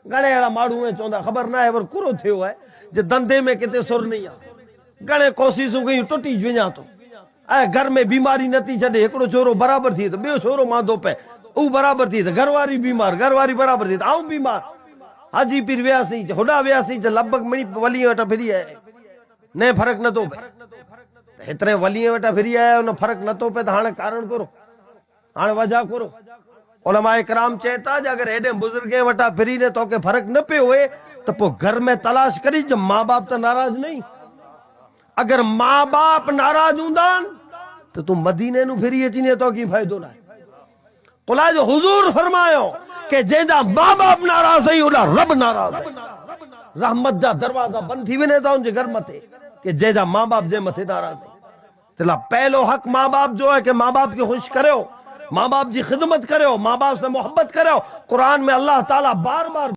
घणे अड़ा माण्हू आहिनि चवंदा ख़बर न आहे पर कुरो थियो आहे जे धंधे में किथे सुर नहीं आहे घणे कोशिशूं कयूं टुटी वञा थो ऐं घर में बीमारी नथी छॾे हिकिड़ो छोरो बराबरि थी त ॿियो छोरो मांदो पए उहो बराबरि थी त घरवारी बीमार घरवारी बराबरि थी त आऊं बीमार हाजी पीर वियासीं होॾा वियासीं त लॻभॻि मिणी वली वटि फिरी आया न फ़र्क़ु नथो पए हेतिरे वली वटि फिरी आया उन फ़र्क़ु नथो पए त हाणे कारण करो हाणे वजह करो उलमाए कराम चए था अगरि हेॾे बुज़ुर्गे वटां फिरी ने तोखे फ़र्क़ु न पियो हुए त पोइ घर में तलाश करी जो माँ बाप त नाराज़ नहीं अगर माँ बाप नाराज हूंदा तो तू मदीने नु फिरी अची तो की फायदो ना खुदा जो हुजूर फरमायो कि जेदा माँ बाप नाराज है ओदा रब नाराज है रहमत जा दरवाजा बंद थी वने था उनके घर मथे कि जेदा माँ बाप जे मथे नाराज है चला पहलो हक माँ बाप जो है कि माँ बाप के खुश करो माँ बाप की खिदमत करो माँ बाप से मोहब्बत करो कुरान में अल्लाह ताला बार बार